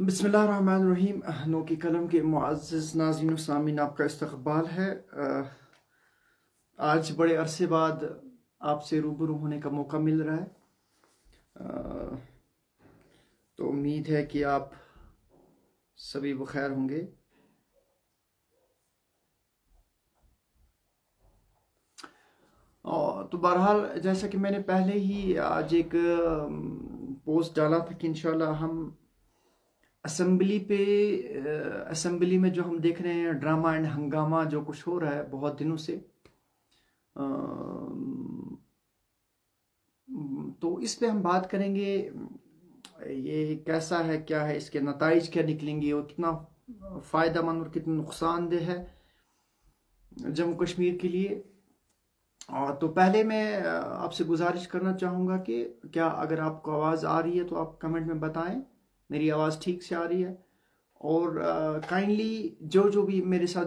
बिस्मिल्लाहिर्रहमानिर्रहीम। नो की कलम के मुअज़्ज़िज़ नाज़रीन व सामीन, आपका इस्तक़बाल है। आज बड़े अरसे बाद आपसे रूबरू होने का मौका मिल रहा है। तो उम्मीद है कि आप सभी बखैर होंगे। तो बहरहाल जैसा कि मैंने पहले ही आज एक पोस्ट डाला था कि इंशाल्लाह हम असेंबली में जो हम देख रहे हैं ड्रामा एंड हंगामा जो कुछ हो रहा है बहुत दिनों से, तो इस पे हम बात करेंगे। ये कैसा है, क्या है, इसके नताइज क्या निकलेंगे और कितना फ़ायदेमंद और कितना नुकसानदेह है जम्मू कश्मीर के लिए। तो पहले मैं आपसे गुजारिश करना चाहूँगा कि क्या अगर आपको आवाज़ आ रही है तो आप कमेंट में बताएं मेरी आवाज़ ठीक से आ रही है। और काइंडली जो भी मेरे साथ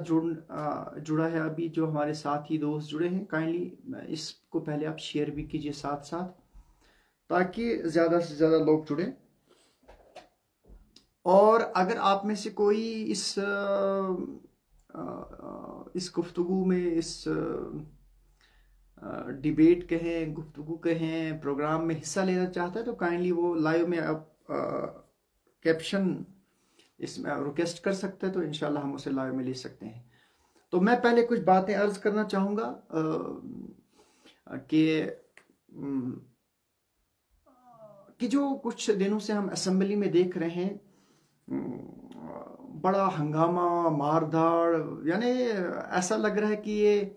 जुड़ा है, अभी जो हमारे साथी दोस्त जुड़े हैं, काइंडली इसको पहले आप शेयर भी कीजिए साथ साथ, ताकि ज़्यादा से ज़्यादा लोग जुड़े। और अगर आप में से कोई इस गुफ्तगू में, इस डिबेट कहें, गुफ्तगू कहें, प्रोग्राम में हिस्सा लेना चाहता है तो काइंडली वो लाइव में आप कैप्शन इसमें रिक्वेस्ट कर सकते हैं, तो इंशाल्लाह हम उसे लाइव में ले सकते हैं। तो मैं पहले कुछ बातें अर्ज करना चाहूँगा कि जो कुछ दिनों से हम असेंबली में देख रहे हैं, बड़ा हंगामा, मारधाड़, यानी ऐसा लग रहा है कि ये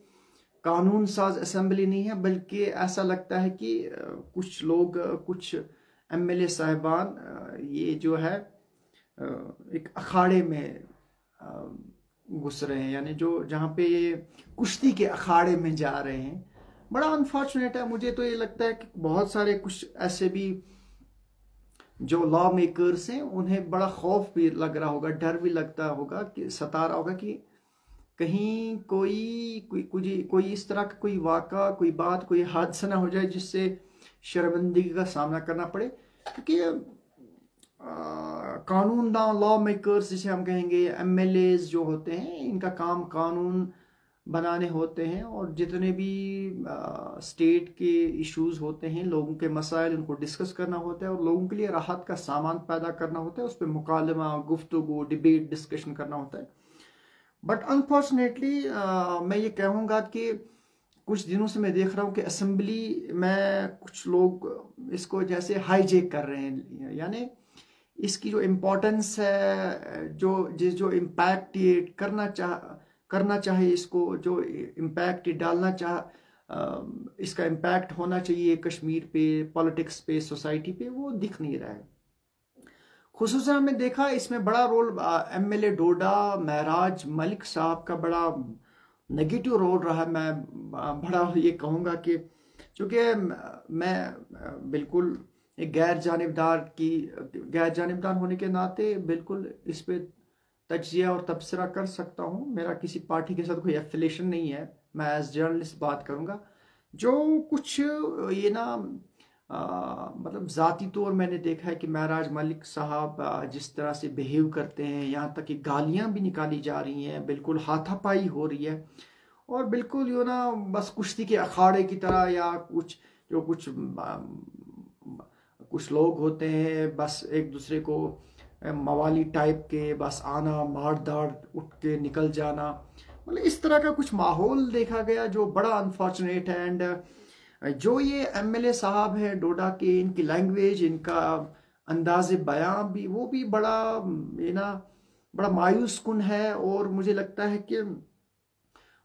कानून साज असेंबली नहीं है, बल्कि ऐसा लगता है कि कुछ लोग, कुछ एमएलए साहिबान ये जो है एक अखाड़े में घुस रहे हैं, यानी जो जहाँ पे ये कुश्ती के अखाड़े में जा रहे हैं। बड़ा अनफॉर्चुनेट है। मुझे तो ये लगता है कि बहुत सारे कुछ ऐसे भी जो लॉ मेकर्स हैं उन्हें बड़ा खौफ भी लग रहा होगा, डर भी लगता होगा, कि सता रहा होगा कि कहीं कोई इस तरह का कोई वाक़ा, कोई बात, कोई हादसा ना हो जाए जिससे शर्मिंदगी का सामना करना पड़े। क्योंकि कानूनदान, लॉ मेकर्स जिसे हम कहेंगे, एमएलएज जो होते हैं, इनका काम कानून बनाने होते हैं, और जितने भी स्टेट के इश्यूज होते हैं, लोगों के मसाइल, उनको डिस्कस करना होता है और लोगों के लिए राहत का सामान पैदा करना होता है, उस पर मुकालमा, गुफ्तगू, डिबेट, डिस्कशन करना होता है। बट अनफॉर्चुनेटली मैं ये कहूँगा कि कुछ दिनों से मैं देख रहा हूँ कि असेंबली में कुछ लोग इसको जैसे हाईजेक कर रहे हैं, यानी इसकी जो इम्पोर्टेंस है, जो इम्पैक्ट ये करना चाहे, इसको जो इम्पैक्ट डालना इसका इम्पैक्ट होना चाहिए कश्मीर पे, पॉलिटिक्स पे, सोसाइटी पे, वो दिख नहीं रहा है। खुसूसन हमने देखा इसमें बड़ा रोल एमएलए डोडा महराज मलिक साहब का बड़ा नेगेटिव रोल रहा। मैं बड़ा ये कहूँगा कि चूँकि मैं बिल्कुल एक गैर जानिबदार होने के नाते बिल्कुल इस पे तज्जिया और तबसरा कर सकता हूँ। मेरा किसी पार्टी के साथ कोई एफिलेशन नहीं है, मैं एज जर्नलिस्ट बात करूँगा। जो कुछ ये ना मतलब ज़ाती तौर मैंने देखा है कि महराज मलिक साहब जिस तरह से बिहेव करते हैं, यहाँ तक कि गालियाँ भी निकाली जा रही हैं, बिल्कुल हाथापाई हो रही है, और बिल्कुल यो ना बस कुश्ती के अखाड़े की तरह, या कुछ लोग होते हैं बस एक दूसरे को मवाली टाइप के, बस आना, मार दाड़, उठ के निकल जाना, मतलब इस तरह का कुछ माहौल देखा गया जो बड़ा अनफॉर्चुनेट है। एंड जो ये एमएलए साहब हैं डोडा के, इनकी लैंग्वेज, इनका अंदाज़ बयां भी, वो भी बड़ा मायूस कुन है। और मुझे लगता है कि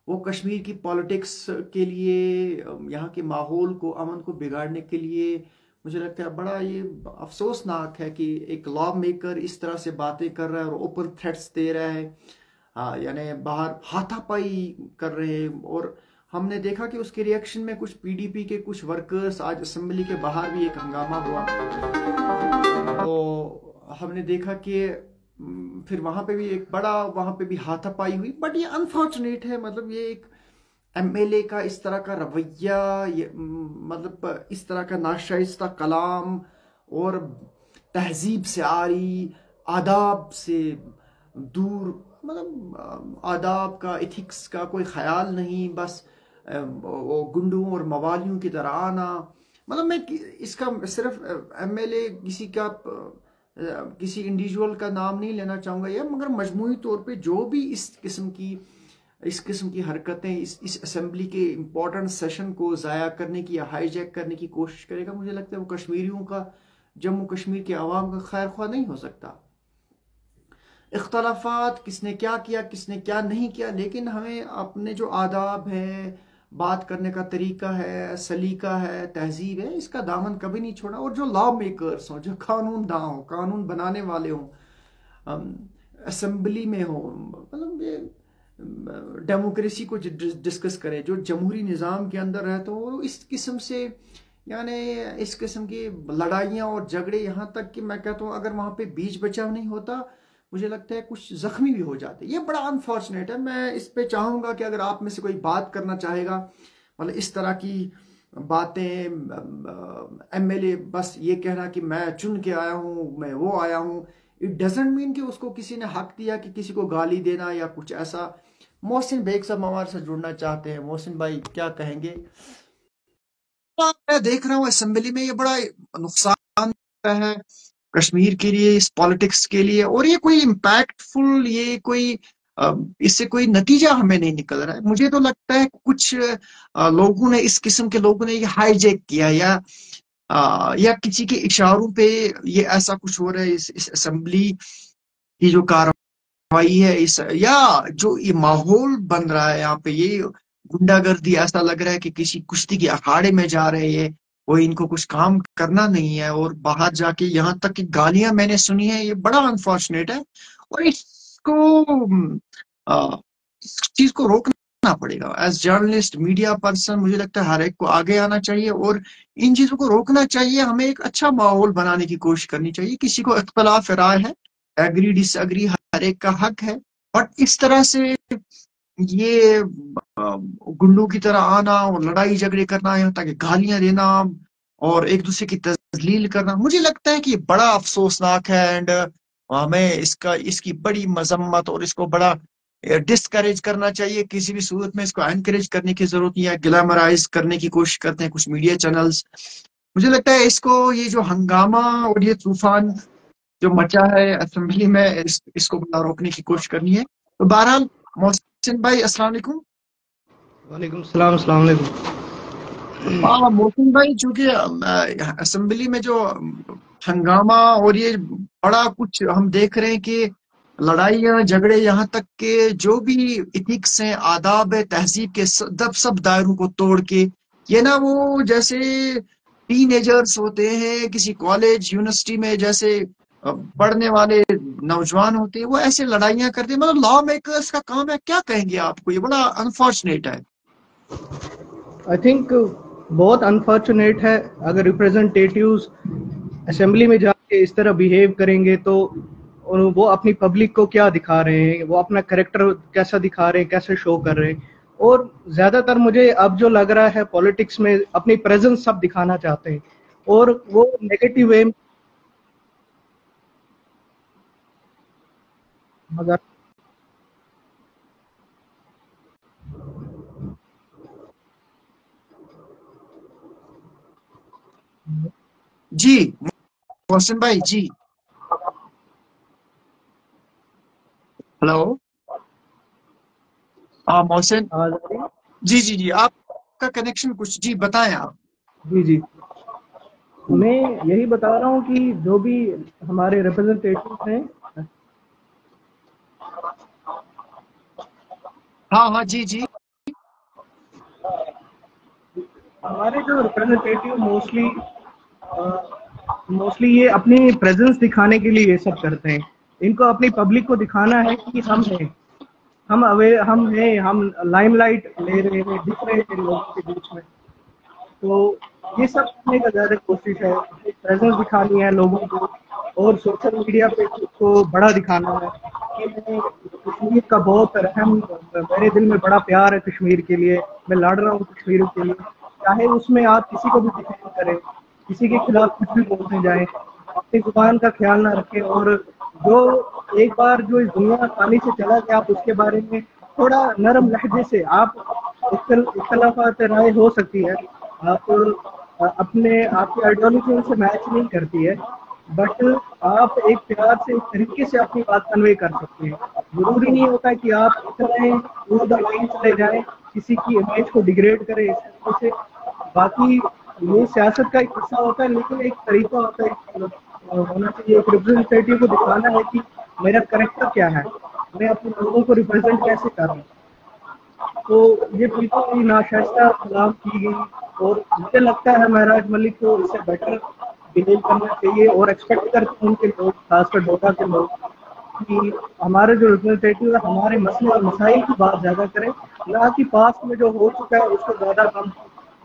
वो कश्मीर की पॉलिटिक्स के लिए, यहाँ के माहौल को, अमन को बिगाड़ने के लिए, मुझे लगता है बड़ा ये अफसोसनाक है कि एक लॉ मेकर इस तरह से बातें कर रहा है और ओपन थ्रेट्स दे रहा है, यानी बाहर हाथापाई कर रहे हैं। और हमने देखा कि उसके रिएक्शन में कुछ पीडीपी के कुछ वर्कर्स, आज असेंबली के बाहर भी एक हंगामा हुआ, तो हमने देखा कि फिर वहां पे भी हाथापाई हुई। बट ये अनफॉर्चुनेट है, मतलब ये एक एमएलए का इस तरह का रवैया, मतलब इस तरह का नाशाइस्ता कलाम और तहजीब से आरी आदाब से दूर, मतलब आदाब का, इथिक्स का कोई ख्याल नहीं, बस वो गुंडों और मवालियों की तरह आना। मतलब मैं इसका सिर्फ एमएलए किसी इंडिविजुअल का नाम नहीं लेना चाहूँगा या, मगर मजमूई तौर पे जो भी इस किस्म की हरकतें इस असेंबली के इम्पोर्टेंट सेशन को ज़ाया करने की या हाईजैक करने की कोशिश करेगा, मुझे लगता है वो कश्मीरियों का, जम्मू कश्मीर के आवाम का खैर ख्वाह नहीं हो सकता। इख्तलाफात किसने क्या किया किसने क्या नहीं किया, लेकिन हमें अपने जो आदाब है, बात करने का तरीका है, सलीका है, तहजीब है, इसका दामन कभी नहीं छोड़ा। और जो लॉ मेकर्स हों, जो कानून दां हों, कानून बनाने वाले हों, असेंबली में हो, मतलब ये डेमोक्रेसी को डिस्कस करें, जो जमहूरी निज़ाम के अंदर रहते हो, वो इस किस्म से, यानी इस किस्म की लड़ाइयाँ और झगड़े, यहाँ तक कि मैं कहता हूँ अगर वहाँ पे बीच बचाव नहीं होता, मुझे लगता है कुछ जख्मी भी हो जाते। ये बड़ा अनफॉर्चुनेट है। मैं इस पे चाहूँगा कि अगर आप में से कोई बात करना चाहेगा, मतलब इस तरह की बातें, एमएलए बस ये कहना कि मैं चुन के आया हूँ, मैं वो आया हूँ, इट डजेंट मीन कि उसको किसी ने हक दिया कि किसी को गाली देना या कुछ ऐसा। मोहसिन बेग साहब हमारे साथ जुड़ना चाहते हैं। मोहसिन भाई क्या कहेंगे? मैं देख रहा हूँ असेंबली में ये बड़ा नुकसान है कश्मीर के लिए, इस पॉलिटिक्स के लिए, और ये कोई इम्पैक्टफुल, ये कोई इससे कोई नतीजा हमें नहीं निकल रहा है। मुझे तो लगता है कुछ लोगों ने, इस किस्म के लोगों ने ये हाईजैक किया, या किसी के इशारों पे ये ऐसा कुछ हो रहा है। इस असेंबली की जो कार्रवाई है, इस या जो ये माहौल बन रहा है यहाँ पे, ये गुंडागर्दी, ऐसा लग रहा है कि किसी कुश्ती के अखाड़े में जा रहे हैं, कोई इनको कुछ काम करना नहीं है, और बाहर जाके यहाँ तक कि गालियां मैंने सुनी है। ये बड़ा अनफॉर्चुनेट है, और इस चीज को रोकना पड़ेगा। एज जर्नलिस्ट, मीडिया पर्सन, मुझे लगता है हर एक को आगे आना चाहिए और इन चीजों को रोकना चाहिए। हमें एक अच्छा माहौल बनाने की कोशिश करनी चाहिए। किसी को इख्तलाफ राय है, एग्री डिसएग्री हर एक का हक है, बट इस तरह से ये गुंडों की तरह आना और लड़ाई झगड़े करना, यहाँ तक गालियां देना और एक दूसरे की तजलील करना, मुझे लगता है कि ये बड़ा अफसोसनाक है। एंड हमें इसकी बड़ी मजम्मत और इसको बड़ा डिस्करेज करना चाहिए। किसी भी सूरत में इसको एनकरेज करने की जरूरत नहीं है। ग्लैमराइज करने की कोशिश करते हैं कुछ मीडिया चैनल्स। मुझे लगता है इसको, ये जो हंगामा और ये तूफान जो मचा है असेंबली में, इसको बड़ा रोकने की कोशिश करनी है। तो बहरहाल, मोहसिन भाई अस्सलाम वालेकुम। वालेकुम सलाम, अस्सलाम वालेकुम। हाँ मोहसिन भाई, चूंकि असेंबली में जो हंगामा और ये बड़ा कुछ हम देख रहे हैं कि लड़ाइयाँ झगड़े, यहाँ तक के जो भी इथिक्स हैं, आदाब है, तहजीब के सब दायरों को तोड़ के, ये ना वो जैसे टीनेजर्स होते हैं किसी कॉलेज यूनिवर्सिटी में, जैसे पढ़ने वाले नौजवान होते हैं, वो ऐसे लड़ाइयाँ करते हैं। मतलब लॉ मेकर्स का काम है, क्या कहेंगे आपको? ये बड़ा अनफॉर्चुनेट है। आई थिंक बहुत अनफॉर्चुनेट है अगर रिप्रेजेंटेटिव्स असेंबली में जाके इस तरह बिहेव करेंगे तो। और वो अपनी पब्लिक को क्या दिखा रहे हैं, वो अपना करेक्टर कैसा दिखा रहे हैं, कैसे शो कर रहे हैं। और ज्यादातर मुझे अब जो लग रहा है पॉलिटिक्स में अपनी प्रेजेंस सब दिखाना चाहते हैं और वो नेगेटिव वे, मगर जी मोहसिन भाई जी। हेलो। हाँ मोहसिन। आवाज आ रही है? जी जी जी, आपका कनेक्शन कुछ, जी बताएं आप। जी जी, मैं यही बता रहा हूँ कि जो भी हमारे रिप्रेजेंटेटिव हैं, हाँ हाँ जी जी। हमारे जो रिप्रेजेंटेटिव मोस्टली ये अपनी प्रेजेंस दिखाने के लिए ये सब करते हैं। इनको अपनी पब्लिक को दिखाना है कि हम हैं, हम अवे हम हैं, हम लाइमलाइट ले रहे हैं, दिख रहे हैं लोगों के बीच में। तो ये सब करने का ज़्यादा कोशिश है, प्रेजेंस दिखानी है लोगों को और सोशल मीडिया पे खुद को बड़ा दिखाना है कि मैं कश्मीर का बहुत अहम, मेरे दिल में बड़ा प्यार है कश्मीर के लिए, मैं लड़ रहा हूँ कश्मीर के लिए। चाहे उसमें आप किसी को भी डिफेंड करें, किसी के खिलाफ कुछ भी बोलने जाए, अपनी जुबान का ख्याल ना रखें और जो एक बार जो इस दुनिया पानी से चला गया, आप उसके बारे में थोड़ा नरम लहजे से आप इख्तलाफात राय हो सकती है, आप अपने आपकी आइडियोलॉजी उनसे मैच नहीं करती है, बट आप एक प्यार से, एक तरीके से अपनी बात कन्वे कर सकते हैं। जरूरी नहीं होता कि आप इतने ओवर द लाइन चले जाएं, किसी की इमेज को डिग्रेड करें इस तरीके से। बाकी ये सियासत का एक हिस्सा होता है, लेकिन एक तरीका होता है, होना चाहिए, एक रिप्रेजेंटेटिव को दिखाना है कि मेरा करेक्टर क्या है, मैं अपने लोगों को रिप्रेजेंट कैसे कर रहा हूँ। तो ये बिल्कुल ही नाशाइस्ता कलाम की गई, और मुझे लगता है महराज मलिक को इससे बेटर बिहेव करना चाहिए, और एक्सपेक्ट करते हैं उनके लोग, खासकर डोडा के लोग, कि हमारे जो रिप्रेजेंटेटिव है हमारे मसले और मसाइल की बात ज़्यादा करें, ना कि पास्ट में जो हो चुका है उसको ज़्यादा हम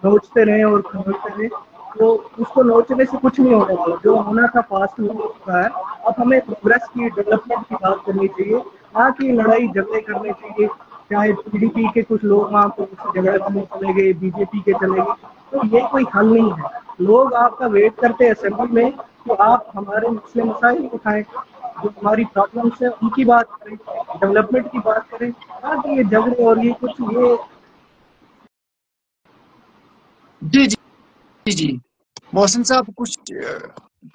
नोचते रहें और खरोचते रहें। तो उसको नोचने से कुछ नहीं होने वाला, जो होना था पास्ट में हो चुका है। अब हमें प्रोग्रेस की, डेवलपमेंट की बात करनी चाहिए, ना कि लड़ाई झगड़े करने चाहिए। चाहे पीडीपी के कुछ लोग वहाँ पर झगड़ा करने चले गए, बीजेपी के चले गए, तो ये कोई हल नहीं है। लोग आपका वेट करते हैं असेंबली में कि आप हमारे मसले मसाइल उठाएं, जो हमारी प्रॉब्लम्स है उनकी बात करें, डेवलपमेंट की बात करें, ना कि ये झगड़े और ये कुछ ये। जी जी जी जी। मोहसिन साहब, कुछ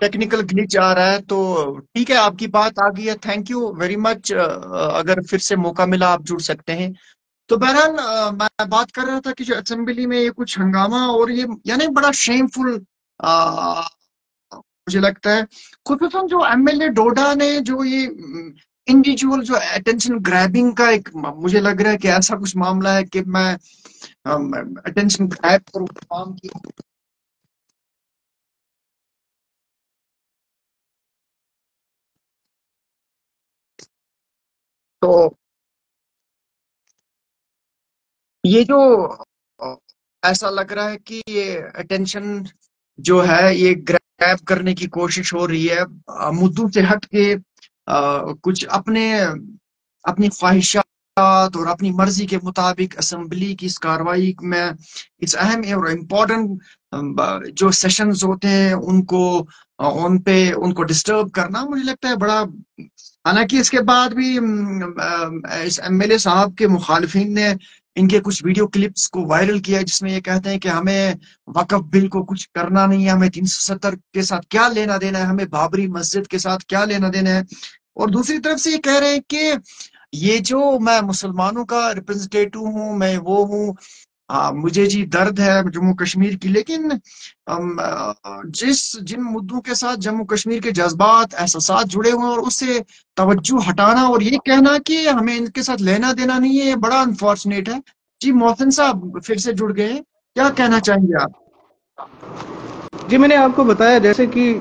टेक्निकल ग्लिच आ रहा है, तो ठीक है, आपकी बात आ गई है, थैंक यू वेरी मच। अगर फिर से मौका मिला आप जुड़ सकते हैं। तो बहरहाल मैं बात कर रहा था कि जो असेंबली में ये कुछ हंगामा और ये यानी बड़ा शेमफुल मुझे लगता है, खुसूसन जो एमएलए डोडा ने जो ये इंडिविजुअल जो अटेंशन ग्रैबिंग का एक, मुझे लग रहा है कि ऐसा कुछ मामला है कि मैं अटेंशन ग्रैब करूं काम की। तो ये जो अ, ऐसा लग रहा है कि ये अटेंशन जो है ये ग्रैब करने की कोशिश हो रही है, मुद्दों से हट के कुछ अपने अपनी ख्वाहिशात और अपनी मर्जी के मुताबिक असेंबली की इस कार्रवाई में इस अहम और इम्पोर्टेंट जो सेशंस होते हैं उनको उन पे उनको डिस्टर्ब करना, मुझे लगता है बड़ा। हालांकि इसके बाद भी इस एमएलए साहब के मुखालिफिन ने इनके कुछ वीडियो क्लिप्स को वायरल किया है, जिसमें ये कहते हैं कि हमें वक्फ बिल को कुछ करना नहीं है, हमें 370 के साथ क्या लेना देना है, हमें बाबरी मस्जिद के साथ क्या लेना देना है। और दूसरी तरफ से ये कह रहे हैं कि ये जो मैं मुसलमानों का रिप्रेजेंटेटिव हूँ, मैं वो हूँ, हाँ मुझे जी दर्द है जम्मू कश्मीर की, लेकिन जिन मुद्दों के साथ जम्मू कश्मीर के जज्बात एहसास जुड़े हुए हैं और उससे तवज्जो हटाना और ये कहना कि हमें इनके साथ लेना देना नहीं है, ये बड़ा अनफॉर्चुनेट है। जी मोहसिन साहब फिर से जुड़ गए हैं, क्या कहना चाहेंगे आप? जी, मैंने आपको बताया जैसे कि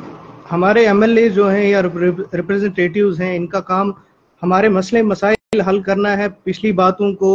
हमारे एमएलए जो हैं या रिप्रेजेंटेटिव्स हैं, इनका काम हमारे मसले मसाइल हल करना है। पिछली बातों को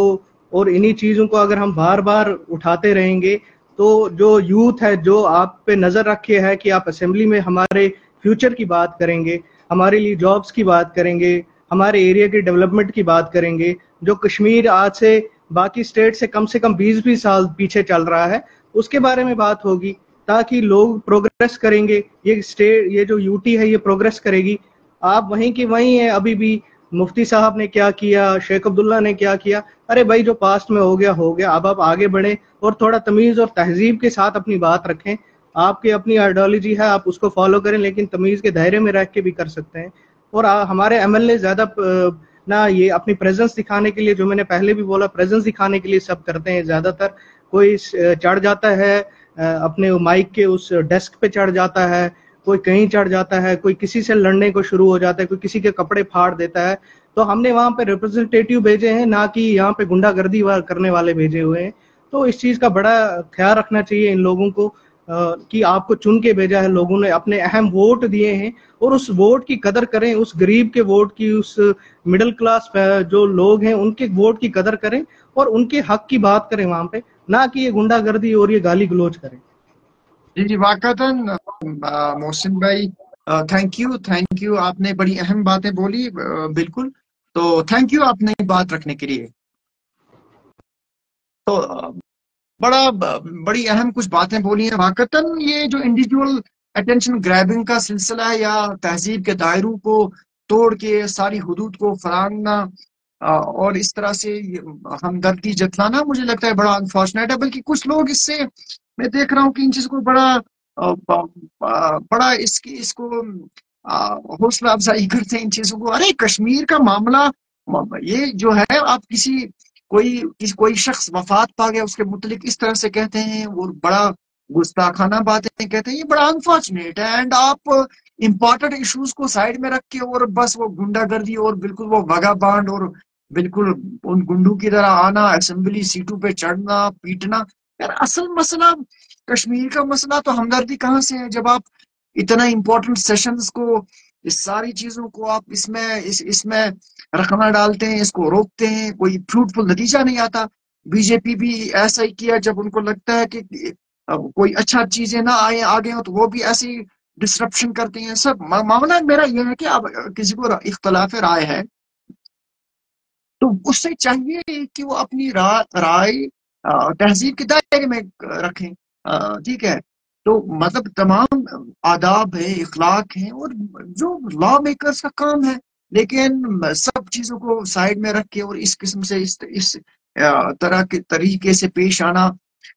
और इन्हीं चीज़ों को अगर हम बार बार उठाते रहेंगे, तो जो यूथ है जो आप पे नज़र रखे है कि आप असेंबली में हमारे फ्यूचर की बात करेंगे, हमारे लिए जॉब्स की बात करेंगे, हमारे एरिया की डेवलपमेंट की बात करेंगे, जो कश्मीर आज से बाकी स्टेट से कम 20-20 साल पीछे चल रहा है, उसके बारे में बात होगी, ताकि लोग प्रोग्रेस करेंगे। ये स्टेट, ये जो यूटी है, ये प्रोग्रेस करेगी। आप वहीं की वहीं है अभी भी। मुफ्ती साहब ने क्या किया, शेख अब्दुल्ला ने क्या किया, अरे भाई जो पास्ट में हो गया हो गया, अब आप आगे बढ़े और थोड़ा तमीज और तहजीब के साथ अपनी बात रखें। आपकी अपनी आइडियोलॉजी है, आप उसको फॉलो करें, लेकिन तमीज के दायरे में रह के भी कर सकते हैं। और हमारे एमएलए ज्यादा ना ये अपनी प्रेजेंस दिखाने के लिए, जो मैंने पहले भी बोला, प्रेजेंस दिखाने के लिए सब करते हैं ज्यादातर। कोई चढ़ जाता है अपने माइक के उस डेस्क पे चढ़ जाता है, कोई कहीं चढ़ जाता है, कोई किसी से लड़ने को शुरू हो जाता है, कोई किसी के कपड़े फाड़ देता है। तो हमने वहां पे रिप्रेजेंटेटिव भेजे हैं, ना कि यहाँ पे गुंडागर्दी करने वाले भेजे हुए हैं। तो इस चीज का बड़ा ख्याल रखना चाहिए इन लोगों को, कि आपको चुन के भेजा है, लोगों ने अपने अहम वोट दिए हैं, और उस वोट की कदर करें, उस गरीब के वोट की, उस मिडिल क्लास जो लोग हैं उनके वोट की कदर करें, और उनके हक की बात करें वहां पे, ना कि ये गुंडागर्दी और ये गाली गलौज करें। जी जी वाकतन मोहसिन भाई, थैंक यू, आपने बड़ी अहम बातें बोली, बिल्कुल। तो थैंक यू आपने बात रखने के लिए। तो बड़ी अहम कुछ बातें बोली हैं वाकतन। ये जो इंडिविजुअल अटेंशन ग्रैबिंग का सिलसिला है या तहजीब के दायरों को तोड़ के सारी हुदूद को फलांगना और इस तरह से हमदर्दी जतलाना मुझे लगता है बड़ा अनफॉर्चुनेट है। बल्कि कुछ लोग इससे मैं देख रहा हूँ कि इन चीजों को बड़ा बड़ा इसको हौसला अफजाई करते हैं इन चीजों को। अरे कश्मीर का मामला ये जो है, आप कोई शख्स वफात पा गया उसके मुतलिक इस तरह से कहते हैं, वो बड़ा गुस्ताखाना बातें कहते हैं, ये बड़ा अनफॉर्चुनेट है। एंड आप इम्पोर्टेंट इश्यूज को साइड में रख के और बस वो गुंडागर्दी और बिल्कुल वो वगाबांड और बिल्कुल उन गुंडों की तरह आना, असेंबली सीटों पे चढ़ना पीटना। यार असल मसला कश्मीर का मसला तो हमदर्दी कहाँ से है, जब आप इतना इंपॉर्टेंट सेशंस को, इस सारी चीजों को आप इसमें रखना डालते हैं, इसको रोकते हैं, कोई फ्रूटफुल नतीजा नहीं आता। बीजेपी भी ऐसा ही किया, जब उनको लगता है कि कोई अच्छा चीजें ना आए आगे हो तो वो भी ऐसे ही डिस्ट्रप्शन करते हैं। सब मामला मेरा यह है कि अब किसी को इख्तलाफ राय है तो उससे चाहिए कि वो अपनी राय तहजीब के दायरे में रखें। ठीक है, तो मतलब तमाम आदाब है, इखलाक है, और जो लॉ मेकर्स का काम है। लेकिन सब चीजों को साइड में रख के और इस किस्म से इस तरह के तरीके से पेश आना,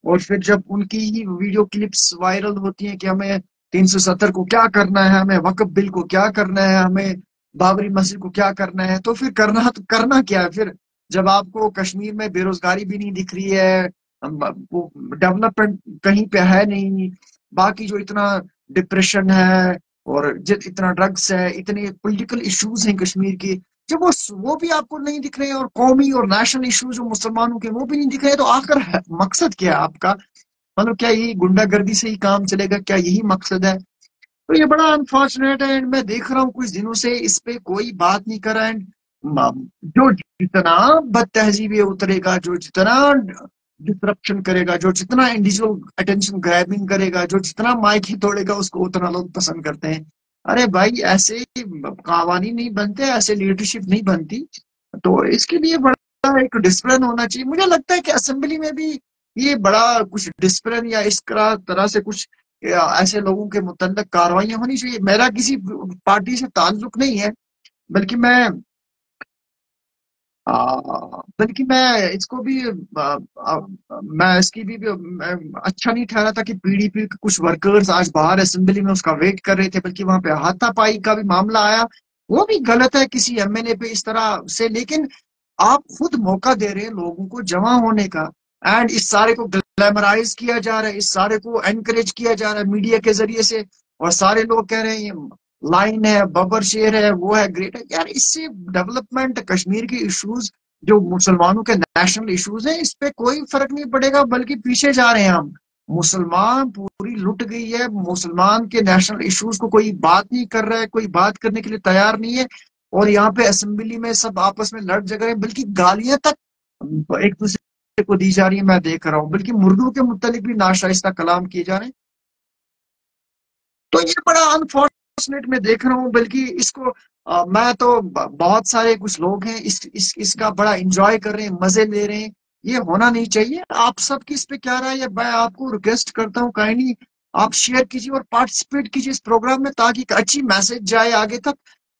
और फिर जब उनकी ही वीडियो क्लिप्स वायरल होती हैं कि हमें 370 को क्या करना है, हमें वक्फ बिल को क्या करना है, हमें बाबरी मस्जिद को क्या करना है, तो फिर करना क्या है फिर, जब आपको कश्मीर में बेरोजगारी भी नहीं दिख रही है, वो डेवलपमेंट कहीं पे है नहीं, बाकी जो इतना डिप्रेशन है और इतना ड्रग्स है, इतने पॉलिटिकल इश्यूज हैं कश्मीर के, जब वो भी आपको नहीं दिख रहे हैं, और कौमी और नेशनल इश्यूज जो मुसलमानों के वो भी नहीं दिख रहे हैं, तो आखिर मकसद क्या है आपका? मतलब क्या यही गुंडागर्दी से ही काम चलेगा? क्या यही मकसद है? तो ये बड़ा अनफॉर्चुनेट है। एंड मैं देख रहा हूँ कुछ दिनों से इस पे कोई बात नहीं कर रहा है। एंड जो जितना बदतहजीबी उतरेगा, जो जितना डिस्ट्रप्शन करेगा, जो जितना इंडिविजुअल अटेंशन ग्रैबिंग करेगा, जो जितना माइक ही तोड़ेगा, उसको उतना लोग पसंद करते हैं। अरे भाई, ऐसे कवानीन नहीं बनते, ऐसे लीडरशिप नहीं बनती। तो इसके लिए बड़ा एक डिसिप्लिन होना चाहिए। मुझे लगता है कि असेंबली में भी ये बड़ा कुछ डिसिप्लिन या इस तरह से कुछ ऐसे लोगों के मुतल्लिक कार्रवाइयां होनी चाहिए। मेरा किसी पार्टी से ताल्लुक नहीं है, बल्कि मैं बल्कि मैं इसको भी मैं इसकी भी मैं अच्छा नहीं ठहरा था कि पीडीपी के कुछ वर्कर्स आज बाहर असेंबली में उसका वेट कर रहे थे, बल्कि वहां पे हाथापाई का भी मामला आया। वो भी गलत है किसी एमएनए पे इस तरह से। लेकिन आप खुद मौका दे रहे हैं लोगों को जमा होने का, एंड इस सारे को ग्लैमराइज किया जा रहा है, इस सारे को एनकरेज किया जा रहा है मीडिया के जरिए से, और सारे लोग कह रहे हैं ये लाइन है, बबर शेर है, वो है, ग्रेट है। यार इससे डेवलपमेंट, कश्मीर के इश्यूज जो मुसलमानों के नेशनल इश्यूज हैं, इस पे कोई फर्क नहीं पड़ेगा, बल्कि पीछे जा रहे हैं हम। मुसलमान पूरी लुट गई है, मुसलमान के नेशनल इश्यूज को कोई बात नहीं कर रहा है, कोई बात करने के लिए तैयार नहीं है। और यहाँ पे असेंबली में सब आपस में लड़ झगड़ रहे हैं, बल्कि गालियां तक एक दूसरे को दी जा रही है, मैं देख रहा हूँ। बल्कि मुर्दों के मुतालिक भी नाशाइस्ता कलाम किए जा रहे हैं। तो ये बड़ा अनफॉर्चुनेट मैं देख रहा हूँ। बल्कि इसको मैं तो बहुत सारे कुछ लोग हैं इसका बड़ा इंजॉय कर रहे हैं, मजे ले रहे हैं। ये होना नहीं चाहिए। आप सबकी इस पे क्या राय है? मैं आपको रिक्वेस्ट करता हूँ, काइंडली आप शेयर कीजिए और पार्टिसिपेट कीजिए इस प्रोग्राम में, ताकि एक अच्छी मैसेज जाए आगे तक।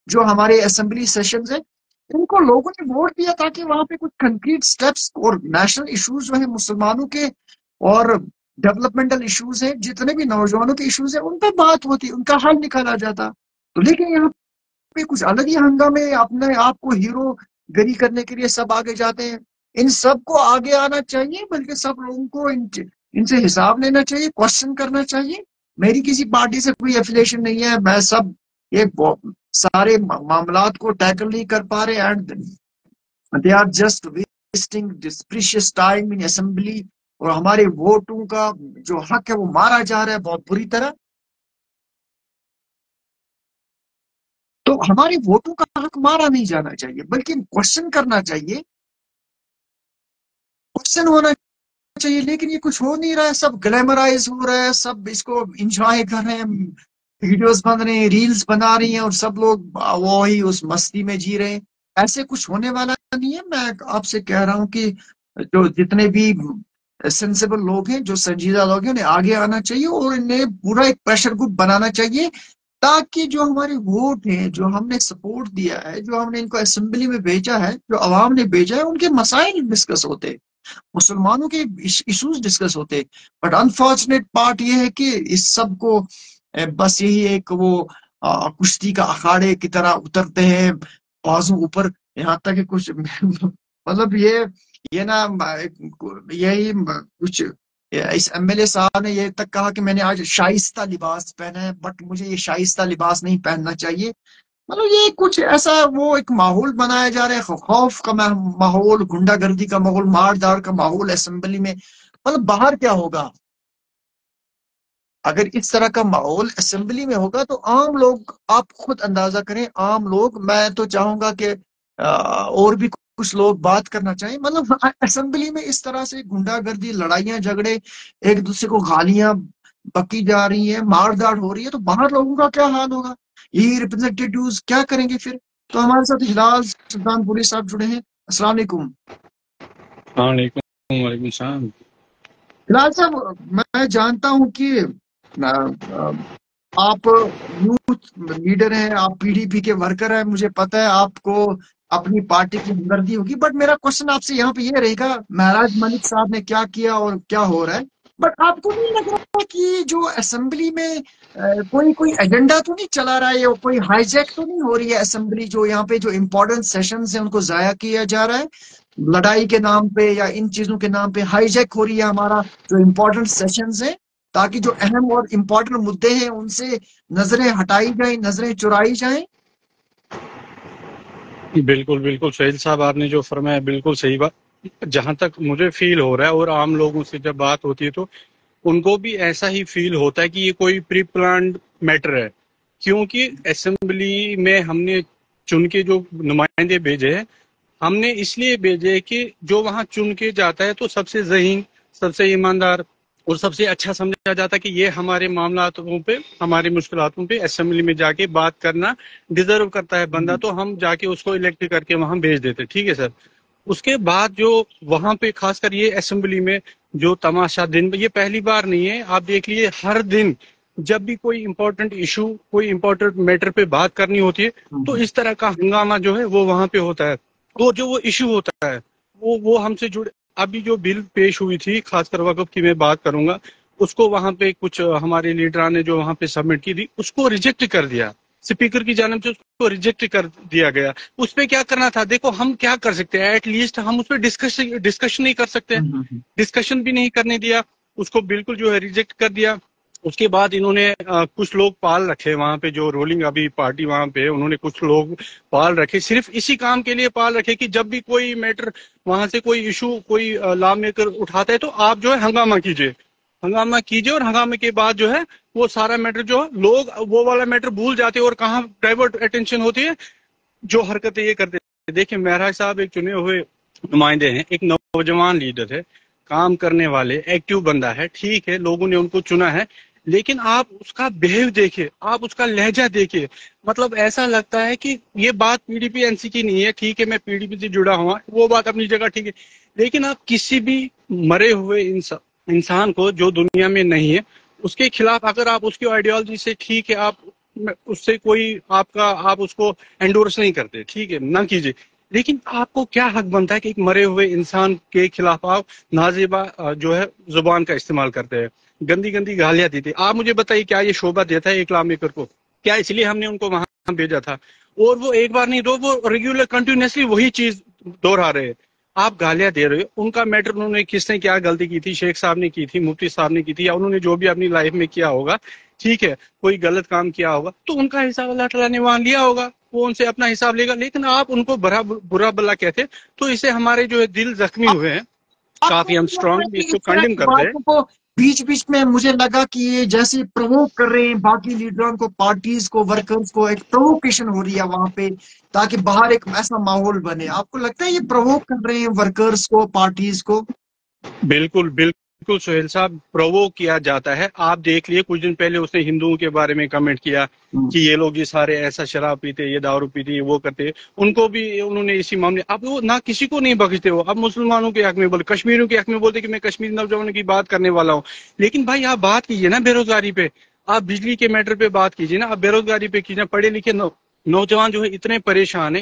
जो हमारे असेंबली सेशंस है, इनको लोगों ने वोट दिया ताकि वहां पे कुछ कंक्रीट स्टेप्स और नेशनल इश्यूज जो है मुसलमानों के, और डेवलपमेंटल इश्यूज है, जितने भी नौजवानों के इश्यूज है, उन पर बात होती, उनका हल निकाला जाता। तो लेकिन यहाँ पे कुछ अलग ही हंगामे, अपने आप को हीरो गरी करने के लिए सब आगे जाते हैं। इन सब को आगे आना चाहिए, बल्कि सब लोगों को इनसे हिसाब लेना चाहिए, क्वेश्चन करना चाहिए। मेरी किसी पार्टी से कोई एफिलिएशन नहीं है, मैं सब ये सारे मामलात को टैकल नहीं कर पा रहे, and they are just wasting this precious time in assembly. और हमारे वोटों का जो हक है वो मारा जा रहा है बहुत बुरी तरह। तो हमारे वोटों का हक मारा नहीं जाना चाहिए, बल्कि क्वेश्चन करना चाहिए, क्वेश्चन होना चाहिए। लेकिन ये कुछ हो नहीं रहा है, सब ग्लैमराइज हो रहा है, सब इसको इंजॉय कर रहे हैं, वीडियोस बन रहे हैं, रील्स बना रही हैं, और सब लोग वो ही उस मस्ती में जी रहे हैं। ऐसे कुछ होने वाला नहीं है। मैं आपसे कह रहा हूँ कि जो जितने भी सेंसिबल लोग हैं, जो संजीदा लोग हैं, उन्हें आगे आना चाहिए और इन्हें पूरा एक प्रेशर ग्रुप बनाना चाहिए, ताकि जो हमारे वोट हैं, जो हमने सपोर्ट दिया है, जो हमने इनको असेंबली में भेजा है, जो अवाम ने भेजा है, उनके मसाइल डिस्कस होते, मुसलमानों के इश्यूज डिस्कस होते। बट अनफॉर्चुनेट पार्ट ये है कि इस सब को बस यही एक वो कुश्ती का अखाड़े की तरह उतरते हैं, बाजू ऊपर, यहाँ तक कि कुछ मतलब ये ना यही कुछ, इस एमएलए साहब ने ये तक कहा कि मैंने आज शाइस्ता लिबास पहना है, बट मुझे ये शाइस्ता लिबास नहीं पहनना चाहिए। मतलब ये कुछ ऐसा वो एक माहौल बनाया जा रहा है, खौफ का माहौल, गुंडागर्दी का माहौल, मारदार का माहौल असेंबली में। मतलब बाहर क्या होगा अगर इस तरह का माहौल असेंबली में होगा? तो आम लोग, आप खुद अंदाजा करें, आम लोग, मैं तो चाहूंगा कि और भी कुछ लोग बात करना चाहें, मतलब असेंबली में इस तरह से गुंडागर्दी, लड़ाइयां झगड़े, एक दूसरे को गालियां बकी जा रही है, मारदाड़ हो रही है, तो बाहर लोगों का क्या हाल होगा? यही रिप्रेजेंटेटिव्स क्या करेंगे फिर? तो हमारे साथ हिलाल सुल्तानपुरी साहब जुड़े हैं। अस्सलाम वालेकुम। वालेकुम सलाम। हिलाल साहब, मैं जानता हूं कि आप यूथ लीडर हैं, आप पीडीपी के वर्कर हैं, मुझे पता है आपको अपनी पार्टी की हमदर्दी होगी। बट मेरा क्वेश्चन आपसे यहाँ पे ये रहेगा, महराज मलिक साहब ने क्या किया और क्या हो रहा है, बट आपको नहीं लग रहा कि जो असेंबली में कोई कोई एजेंडा तो नहीं चला रहा है, या कोई हाईजैक तो नहीं हो रही है असेंबली? जो यहाँ पे जो इंपॉर्टेंट सेशंस है उनको जाया किया जा रहा है, लड़ाई के नाम पे या इन चीजों के नाम पे हाईजैक हो रही है हमारा जो इंपॉर्टेंट सेशंस है, ताकि जो अहम और इम्पोर्टेंट मुद्दे हैं उनसे नजरें हटाई जाएं, नजरें चुराई जाएं। बिल्कुल बिल्कुल सोहेल साहब, आपने जो फरमाया बिल्कुल सही बात। जहां तक मुझे फील हो रहा है और आम लोगों से जब बात होती है तो उनको भी ऐसा ही फील होता है कि ये कोई प्री प्लान्ड मैटर है, क्योंकि असेंबली में हमने चुन के जो नुमाइंदे भेजे हैं, हमने इसलिए भेजे कि जो वहां चुन के जाता है तो सबसे ज़हीन, सबसे ईमानदार और सबसे अच्छा समझा जाता है कि ये हमारे मामलातों पे, हमारे मुश्किलातों पे असेंबली में जाके बात करना डिजर्व करता है बंदा, तो हम जाके उसको इलेक्ट करके वहां भेज देते। ठीक है सर। उसके बाद जो वहां पे खासकर ये असेंबली में जो तमाशा दिन, ये पहली बार नहीं है, आप देख लीजिए हर दिन जब भी कोई इंपॉर्टेंट इशू, कोई इंपॉर्टेंट मैटर पे बात करनी होती है तो इस तरह का हंगामा जो है वो वहां पे होता है। तो जो वो इशू होता है वो हमसे जुड़े, अभी जो बिल पेश हुई थी खासकर वक्फ की मैं बात करूंगा, उसको वहां पे कुछ हमारे लीडर ने जो वहां पे सबमिट की थी उसको रिजेक्ट कर दिया, स्पीकर की जानिब से उसको रिजेक्ट कर दिया गया। उस पर क्या करना था? देखो हम क्या कर सकते हैं, एटलीस्ट हम उस पर डिस्कशन नहीं कर सकते, डिस्कशन भी नहीं करने दिया, उसको बिल्कुल जो है रिजेक्ट कर दिया। उसके बाद इन्होंने कुछ लोग पाल रखे वहां पे, जो रोलिंग अभी पार्टी वहां पे, उन्होंने कुछ लोग पाल रखे, सिर्फ इसी काम के लिए पाल रखे कि जब भी कोई मैटर वहां से, कोई इशू, कोई लॉ मेकर उठाता है तो आप जो है हंगामा कीजिए, हंगामा कीजिए, और हंगामे के बाद जो है वो सारा मैटर जो है लोग वो वाला मैटर भूल जाते हैं और कहाँ डाइवर्ट अटेंशन होती है, जो हरकतें ये करते हैं। देखिए महराज साहब एक चुने हुए नुमाइंदे हैं, एक नौजवान लीडर है, काम करने वाले, एक्टिव बंदा है, ठीक है, लोगों ने उनको चुना है, लेकिन आप उसका बिहेव देखिए, आप उसका लहजा देखिए, मतलब ऐसा लगता है कि ये बात पीडीपी एनसी की नहीं है। ठीक है, मैं पीडीपी से जुड़ा हुआ, वो बात अपनी जगह ठीक है, लेकिन आप किसी भी मरे हुए इंसान को जो दुनिया में नहीं है उसके खिलाफ अगर आप उसकी आइडियोलॉजी से, ठीक है, आप उससे कोई आपका, आप उसको एंडोर्स नहीं करते, ठीक है, ना कीजिए, लेकिन आपको क्या हक बनता है कि एक मरे हुए इंसान के खिलाफ आप नाजेबा जो है जुबान का इस्तेमाल करते हैं, गंदी गंदी गालियां देते? आप मुझे बताइए, क्या ये शोभा देता है एक लॉ मेकर को? क्या इसलिए हमने उनको वहां भेजा था? और वो एक बार नहीं दो, वो रेगुलर कंटिन्यूसली वही चीज दोहरा रहे हैं। आप गालियां दे रहे हो, उनका मैटर, उन्होंने किसने क्या गलती की थी, शेख साहब ने की थी, मुफ्ती साहब ने की थी, या उन्होंने जो भी अपनी लाइफ में किया होगा, ठीक है, कोई गलत काम किया होगा तो उनका हिसाब अल्लाह ताला ने वहां लिया होगा, वो उनसे अपना हिसाब लेगा। लेकिन आप उनको बुरा भला कहते, तो इससे हमारे जो है दिल जख्मी हुए हैं, आपको काफी हम नहीं लगता स्ट्रांगली कि इसको इस तरह कंडेम की करते हैं। बातों को बीच बीच में मुझे लगा कि ये जैसे प्रवोक कर रहे हैं बाकी लीडरों को, पार्टीज को, वर्कर्स को, एक प्रोवोकेशन हो रही है वहां पे, ताकि बाहर एक ऐसा माहौल बने? आपको लगता है ये प्रवोक कर रहे हैं वर्कर्स को, पार्टीज को? बिल्कुल बिल्कुल सोहेल साहब, प्रोवोक किया जाता है। आप देख लिए कुछ दिन पहले उसने हिंदुओं के बारे में कमेंट किया कि ये लोग ये सारे ऐसा शराब पीते, ये दारू पीते, ये वो करते, उनको भी उन्होंने इसी मामले, अब वो ना किसी को नहीं बख्शते, हो अब मुसलमानों के हक में बोले, कश्मीरियों के हक में बोलते कि मैं कश्मीरी नौजवानों की बात करने वाला हूँ। लेकिन भाई आप बात कीजिए ना बेरोजगारी पे, आप बिजली के मैटर पे बात कीजिए ना, आप बेरोजगारी पे कीजिए, पढ़े लिखे नौजवान जो है इतने परेशान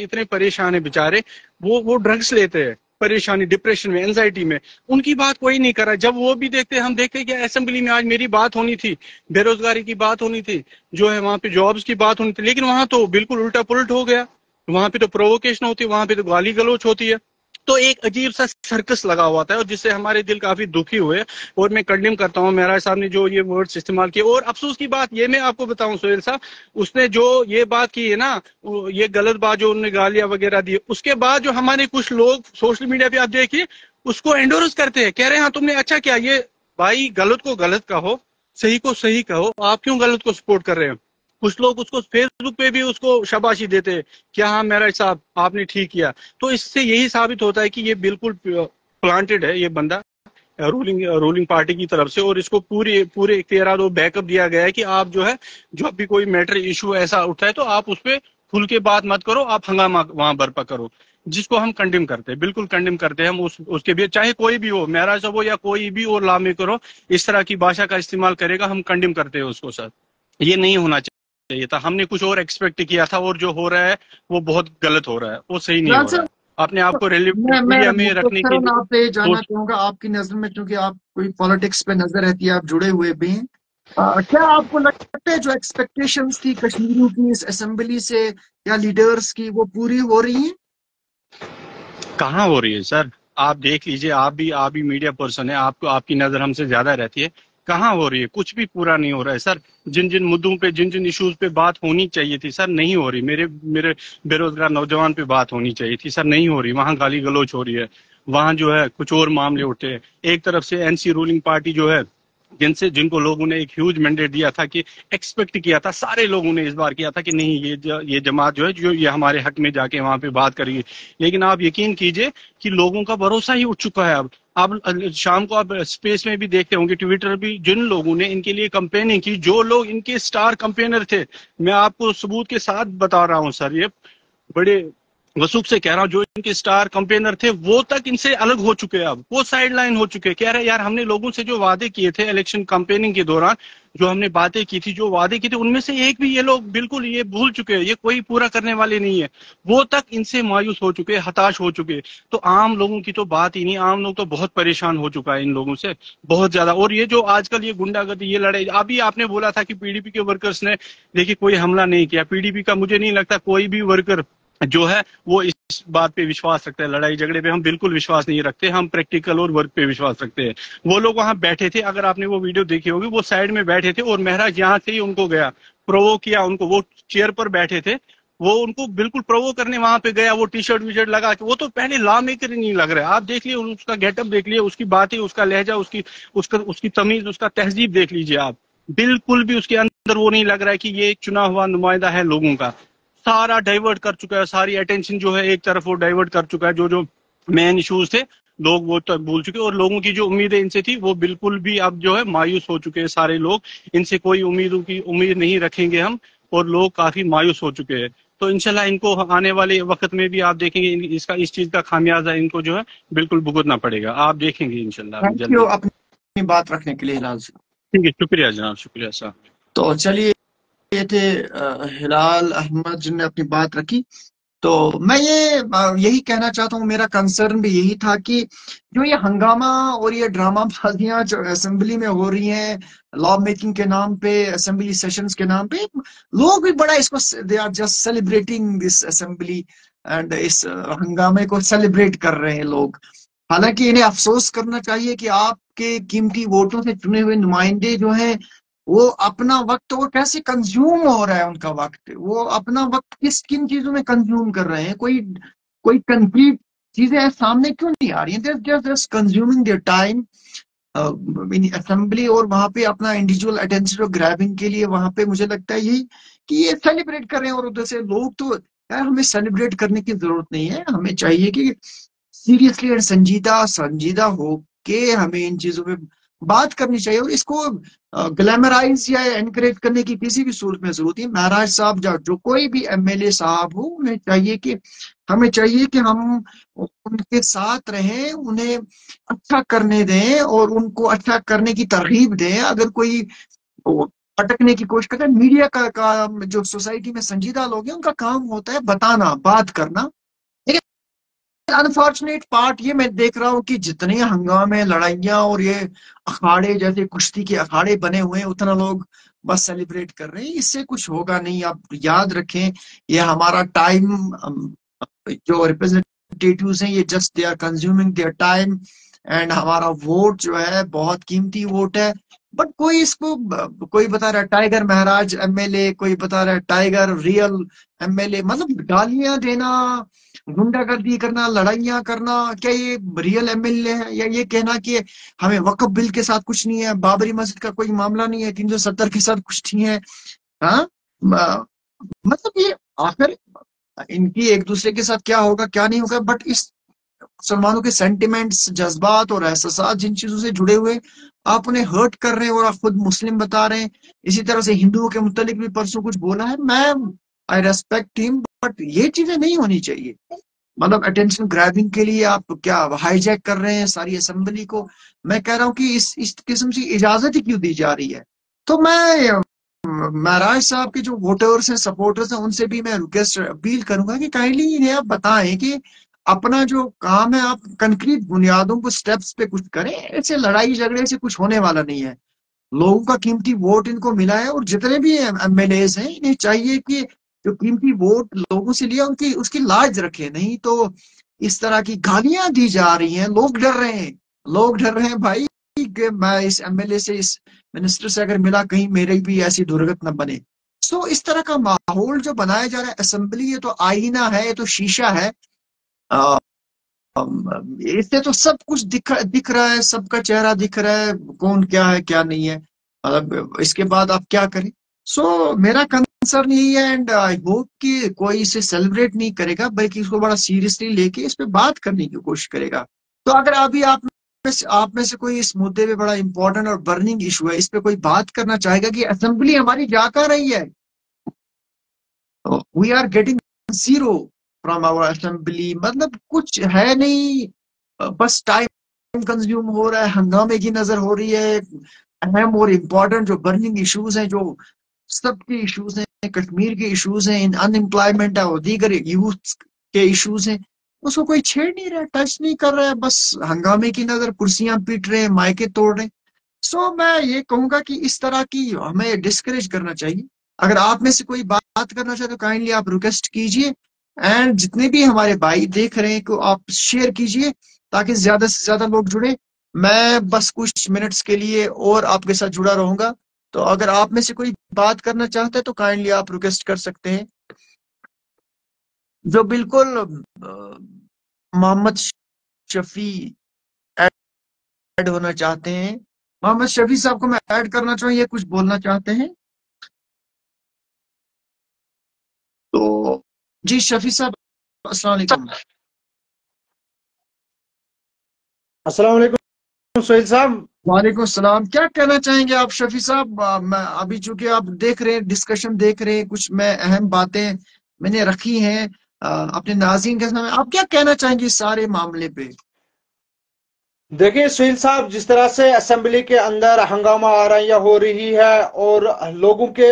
है बेचारे, वो ड्रग्स लेते हैं, परेशानी, डिप्रेशन में, एंजाइटी में, उनकी बात कोई नहीं कर रहा। जब वो भी देखते, हम देखते कि असेंबली में आज मेरी बात होनी थी, बेरोजगारी की बात होनी थी, जो है वहां पे जॉब्स की बात होनी थी, लेकिन वहां तो बिल्कुल उल्टा पुलट हो गया। वहां पे तो प्रोवोकेशन होती है, वहां पे तो गाली गलौच होती है। तो एक अजीब सा सर्कस लगा हुआ था, और जिससे हमारे दिल काफी दुखी हुए। और मैं कंडेम करता हूँ महराज साहब ने जो ये वर्ड्स इस्तेमाल किए। और अफसोस की बात ये मैं आपको बताऊं सोहेल साहब, उसने जो ये बात की है ना, ये गलत बात जो उन्होंने गालियां वगैरह दी, उसके बाद जो हमारे कुछ लोग सोशल मीडिया पे आप देखिए उसको एंडोर्स करते हैं, कह रहे हैं हाँ तुमने अच्छा किया। ये भाई, गलत को गलत कहो, सही को सही कहो, आप क्यों गलत को सपोर्ट कर रहे हैं? कुछ लोग उसको फेसबुक पे भी उसको शाबाशी देते हैं कि हाँ महराज साहब आपने ठीक किया। तो इससे यही साबित होता है कि ये बिल्कुल प्लांटेड है ये बंदा, रूलिंग पार्टी की तरफ से, और इसको पूरे पूरे इख्तियार और बैकअप दिया गया है कि आप जो है, जब भी कोई मैटर इशू ऐसा उठा है तो आप उस पर खुल के बात मत करो, आप हंगामा वहां बर्पा करो, जिसको हम कंडेम करते हैं, बिल्कुल कंडेम करते हैं हम। उसके भी चाहे कोई भी हो, महराज साहब हो या कोई भी और लॉ मेकर हो, इस तरह की भाषा का इस्तेमाल करेगा, हम कंडेम करते हैं उसको सर। ये नहीं होना चाहिए था, हमने कुछ और एक्सपेक्ट किया था, और जो हो रहा है वो बहुत गलत हो रहा है, वो सही नहीं राज हो रहा साहब, है। अपने आप को रेलिवेंट मैं मीडिया में रखने के मुख्तसरन लिए आपसे जानना सोच। चाहूंगा, आपकी नजर में चूंकि आप कोई पॉलिटिक्स पे नजर रहती है, आप जुड़े हुए भी हैं, क्या आपको लगता है जो एक्सपेक्टेशंस थी कश्मीरियों की इस असेंबली से या लीडर्स की, वो पूरी हो रही हैं? कहाँ हो रही है सर? आप देख लीजिए, आप भी मीडिया पर्सन है, आपको आपकी नजर हमसे ज्यादा रहती है। कहाँ हो रही है? कुछ भी पूरा नहीं हो रहा है सर। जिन जिन मुद्दों पे, जिन जिन इश्यूज पे बात होनी चाहिए थी सर, नहीं हो रही। मेरे मेरे बेरोजगार नौजवान पे बात होनी चाहिए थी सर, नहीं हो रही। वहां गाली गलौच हो रही है, वहां जो है कुछ और मामले उठे हैं। एक तरफ से एनसी रूलिंग पार्टी जो है, जिनको लोगों ने एक ह्यूज मैंडेट दिया था, कि एक्सपेक्ट किया था, सारे लोगों ने इस बार किया था कि नहीं, ये जमात जो है, जो ये हमारे हक में जाके वहां पे बात करेगी। लेकिन आप यकीन कीजिए कि लोगों का भरोसा ही उठ चुका है अब। आप शाम को आप स्पेस में भी देखते होंगे, ट्विटर भी, जिन लोगों ने इनके लिए कंपेनिंग की, जो लोग इनके स्टार कंपेनर थे, मैं आपको सबूत के साथ बता रहा हूँ सर, ये बड़े वसूख से कह रहा हूँ, जो इनके स्टार कंपेनर थे वो तक इनसे अलग हो चुके हैं, अब वो साइड लाइन हो चुके हैं। कह रहे हैं यार, हमने लोगों से जो वादे किए थे इलेक्शन कंपेनिंग के दौरान, जो हमने बातें की थी, जो वादे की थी, उनमें से एक भी ये लोग बिल्कुल ये भूल चुके हैं, ये कोई पूरा करने वाले नहीं है। वो तक इनसे मायूस हो चुके, हताश हो चुके। तो आम लोगों की तो बात ही नहीं, आम लोग तो बहुत परेशान हो चुका है इन लोगों से, बहुत ज्यादा। और ये जो आजकल ये गुंडागर्दी, ये लड़ाई, अभी आपने बोला था कि पीडीपी के वर्कर्स ने देखिए कोई हमला नहीं किया। पीडीपी का मुझे नहीं लगता कोई भी वर्कर जो है वो इस बात पे विश्वास रखता है। लड़ाई झगड़े पे हम बिल्कुल विश्वास नहीं रखते, हम प्रैक्टिकल और वर्क पे विश्वास रखते हैं। वो लोग वहां बैठे थे, अगर आपने वो वीडियो देखी होगी, वो साइड में बैठे थे, और महराज यहाँ से ही उनको गया, प्रोवो किया उनको। वो चेयर पर बैठे थे, वो उनको बिल्कुल प्रोवो करने वहां पे गया, वो टी शर्ट वी शर्ट लगा के। वो तो पहले लॉ मेकर ही नहीं लग रहा है। आप देख लिए उसका गेटअप, देख लिए उसकी बातें, उसका लहजा, उसकी तमीज, उसका तहजीब देख लीजिए आप। बिल्कुल भी उसके अंदर वो नहीं लग रहा है कि ये चुना हुआ नुमाइंदा है लोगों का। सारा डाइवर्ट कर चुका है, सारी अटेंशन जो है एक तरफ वो डाइवर्ट कर चुका है। जो जो मेन इश्यूज थे, लोग वो तक भूल चुके, और लोगों की जो उम्मीदें इनसे थी वो बिल्कुल भी अब जो है मायूस हो चुके हैं सारे लोग। इनसे कोई उम्मीद नहीं रखेंगे हम, और लोग काफी मायूस हो चुके हैं। तो इंशाल्लाह इनको आने वाले वक्त में भी आप देखेंगे, इस चीज का खामियाजा इनको जो है बिल्कुल भुगतना पड़ेगा, आप देखेंगे इंशाल्लाह थैंक यू जल्दी। अपनी बात रखने के लिए हिलाल साहब। ठीक है, शुक्रिया जनाब, शुक्रिया साहब। तो चलिए, ये थे हिलाल अहमद जिनने अपनी बात रखी। तो मैं यही कहना चाहता हूँ, मेरा कंसर्न भी यही था कि जो ये हंगामा और ये ड्रामा बाजियां जो असेंबली में हो रही हैं, लॉ मेकिंग के नाम पे, असेंबली सेशंस के नाम पे, लोग भी बड़ा इसको, they are just celebrating this assembly, and इस हंगामे को सेलिब्रेट कर रहे हैं लोग। हालांकि इन्हें अफसोस करना चाहिए कि आपके कीमती वोटों से चुने हुए नुमाइंदे जो हैं, वो अपना वक्त, वो कैसे कंज्यूम हो रहा है उनका वक्त, वो अपना वक्त किन चीजों में कंज्यूम कर रहे हैं, कोई कोई कंक्रीट चीजें सामने क्यों नहीं आ रही हैं? Just consuming their time in assembly, और वहां पे अपना इंडिविजुअल अटेंशन ग्रैबिंग के लिए वहां पे मुझे लगता है यही कि ये सेलिब्रेट कर रहे हैं। और उधर से लोग तो, यार हमें सेलिब्रेट करने की जरूरत नहीं है, हमें चाहिए कि सीरियसली और संजीदा संजीदा हो के हमें इन चीजों पे बात करनी चाहिए। और इसको ग्लैमराइज या एनकरेज करने की किसी भी सूरत में जरूरत नहीं। महाराज साहब, जो कोई भी एमएलए साहब हो, हमें चाहिए कि हम उनके साथ रहें, उन्हें अच्छा करने दें और उनको अच्छा करने की तरगीब दें। अगर कोई भटकने की कोशिश करते हैं। मीडिया का जो सोसाइटी में संजीदा लोग हैं उनका काम होता है बताना, बात करना। अनफॉर्चुनेट पार्ट ये मैं देख रहा हूँ कि जितने हंगामे, लड़ाइयाँ और ये अखाड़े जैसे कुश्ती के अखाड़े बने हुए हैं, उतना लोग बस सेलिब्रेट कर रहे हैं। इससे कुछ होगा नहीं। आप याद रखें, ये हमारा टाइम, जो रिप्रेजेंटेटिव्स हैं ये just they are consuming their time. And हमारा वोट जो है बहुत कीमती वोट है। बट कोई इसको, कोई बता रहा है टाइगर महाराज एमएलए, कोई बता रहा है टाइगर रियल एमएलए। मतलब गालियां देना, गुंडागर्दी करना, लड़ाइयां करना, क्या ये रियल एमएलए है? या ये कहना कि हमें वक्फ बिल के साथ कुछ नहीं है, बाबरी मस्जिद का कोई मामला नहीं है, 370 के साथ कुछ नहीं है? हाँ, मतलब ये आखिर इनकी एक दूसरे के साथ क्या होगा क्या नहीं होगा, बट इस मुसलमानों के सेंटिमेंट्स, जज्बात और एहसास जिन चीजों से जुड़े हुए, आप उन्हें हर्ट कर रहे हैं और आप खुद मुस्लिम बता रहे हैं। इसी तरह से हिंदुओं के मुतालिक भी परसों कुछ बोला है। मैं आई रेस्पेक्ट हिम, बट ये चीजें नहीं होनी चाहिए। मतलब अटेंशन ग्रैबिंग के लिए आप क्या हाईजैक कर रहे हैं सारी असेंबली को? मैं कह रहा हूँ कि इस किस्म की इजाजत ही क्यों दी जा रही है? तो मैं महाराज साहब के जो वोटर्स हैं, सपोर्टर्स हैं, उनसे भी मैं रिक्वेस्ट अपील करूंगा कि काइंडली इन्हें आप बताएं कि अपना जो काम है आप कंक्रीट बुनियादों को, स्टेप्स पे कुछ करें। ऐसे लड़ाई झगड़े से कुछ होने वाला नहीं है। लोगों का कीमती वोट इनको मिला है, और जितने भी एमएलएज हैं इन्हें चाहिए कि जो कीमती वोट लोगों से लिया उनकी उसकी लाज रखें। नहीं तो इस तरह की गालियां दी जा रही हैं, लोग डर रहे हैं। लोग डर रहे हैं भाई कि मैं इस एमएलए से, इस मिनिस्टर से अगर मिला, कहीं मेरी भी ऐसी दुर्घटना बने। सो इस तरह का माहौल जो बनाया जा रहा है, असेंबली ये तो आईना है, ये तो शीशा है। इससे तो सब कुछ दिख रहा है, सबका चेहरा दिख रहा है, कौन क्या है क्या नहीं है। मतलब इसके बाद आप क्या करें? सो मेरा कंसर्न यही है, एंड आई होप कि कोई इसे सेलिब्रेट नहीं करेगा, बल्कि इसको बड़ा सीरियसली लेके इस पे बात करने की कोशिश करेगा। तो अगर अभी आप में से कोई इस मुद्दे पे, बड़ा इंपॉर्टेंट और बर्निंग इशू है, इस पे कोई बात करना चाहेगा कि असेंबली हमारी जा कहाँ रही है? We are getting zero from our assembly. मतलब कुछ है नहीं, बस टाइम कंज्यूम हो रहा है, हंगामे की नजर हो रही है। अहम और इम्पोर्टेंट जो बर्निंग इश्यूज हैं, जो सबके इश्यूज हैं, कश्मीर के इश्यूज हैं, इन अनएम्प्लॉयमेंट है और दीगर यूथ के इश्यूज हैं, उसको कोई छेड़ नहीं रहा, टच नहीं कर रहा है। बस हंगामे की नजर, कुर्सियां पीट रहे हैं, मायके तोड़ रहे हैं। सो मैं ये कहूंगा कि इस तरह की हमें डिस्करेज करना चाहिए। अगर आप में से कोई बात करना चाहे तो काइंडली आप रिक्वेस्ट कीजिए, एंड जितने भी हमारे भाई देख रहे हैं को आप शेयर कीजिए, ताकि ज्यादा से ज्यादा लोग जुड़े। मैं बस कुछ मिनट्स के लिए और आपके साथ जुड़ा रहूंगा। तो अगर आप में से कोई बात करना चाहता है तो काइंडली आप रिक्वेस्ट कर सकते हैं। जो बिल्कुल मोहम्मद शफी ऐड होना चाहते हैं, मोहम्मद शफी साहब को मैं ऐड करना चाहूँ, ये कुछ बोलना चाहते हैं तो? जी शफी साहब, अस्सलाम वालेकुम। अस्सलाम वालेकुम सोहेल साहब। वालेकुम सलाम। क्या कहना चाहेंगे आप शफी साहब? मैं अभी चूंकि आप देख रहे हैं, डिस्कशन देख रहे हैं, कुछ मैं अहम बातें मैंने रखी हैं अपने नाज़रीन के सामने। आप क्या कहना चाहेंगे इस सारे मामले पे? देखिए सोहेल साहब, जिस तरह से असेंबली के अंदर हंगामा आराइयां हो रही है और लोगों के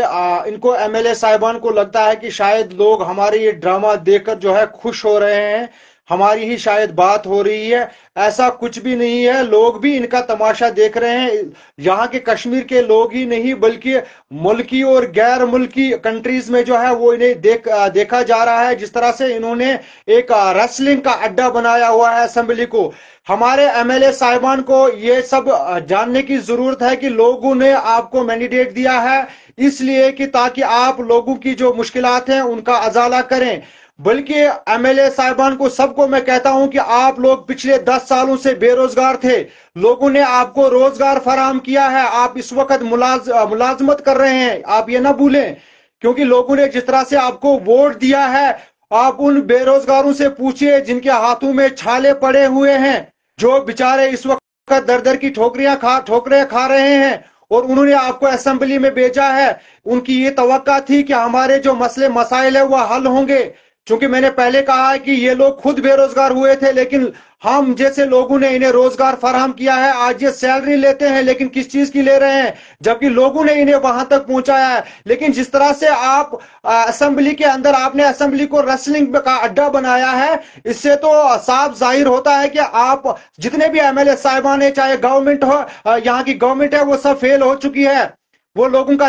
इनको एमएलए साहिबान को लगता है कि शायद लोग हमारे ये ड्रामा देखकर जो है खुश हो रहे हैं, हमारी ही शायद बात हो रही है। ऐसा कुछ भी नहीं है, लोग भी इनका तमाशा देख रहे हैं। यहाँ के कश्मीर के लोग ही नहीं बल्कि मुल्की और गैर मुल्की कंट्रीज में जो है वो इन्हें देखा जा रहा है। जिस तरह से इन्होंने एक रेसलिंग का अड्डा बनाया हुआ है असेंबली को। हमारे एमएलए साहिबान को ये सब जानने की जरूरत है कि लोगों ने आपको मैंडेट दिया है इसलिए कि ताकि आप लोगों की जो मुश्किलात हैं उनका अजाला करें। बल्कि एमएलए साहिबान को सबको मैं कहता हूं कि आप लोग पिछले 10 सालों से बेरोजगार थे, लोगों ने आपको रोजगार फराहम किया है। आप इस वक्त मुलाजमत कर रहे हैं, आप ये ना भूलें, क्योंकि लोगों ने जिस तरह से आपको वोट दिया है। आप उन बेरोजगारों से पूछिए जिनके हाथों में छाले पड़े हुए हैं, जो बेचारे इस वक्त दर दर की ठोकरें खा रहे हैं, और उन्होंने आपको असेंबली में भेजा है। उनकी ये तवक्का थी कि हमारे जो मसले मसाइल है वह हल होंगे। चूंकि मैंने पहले कहा है कि ये लोग खुद बेरोजगार हुए थे, लेकिन हम जैसे लोगों ने इन्हें रोजगार फराहम किया है। आज ये सैलरी लेते हैं, लेकिन किस चीज की ले रहे हैं, जबकि लोगों ने इन्हें वहां तक पहुंचाया है। लेकिन जिस तरह से आप असेंबली के अंदर आपने असेंबली को रेसलिंग का अड्डा बनाया है, इससे तो साफ जाहिर होता है कि आप जितने भी एमएलए साहिबान है, चाहे गवर्नमेंट हो, यहाँ की गवर्नमेंट है, वो सब फेल हो चुकी है। वो लोगों का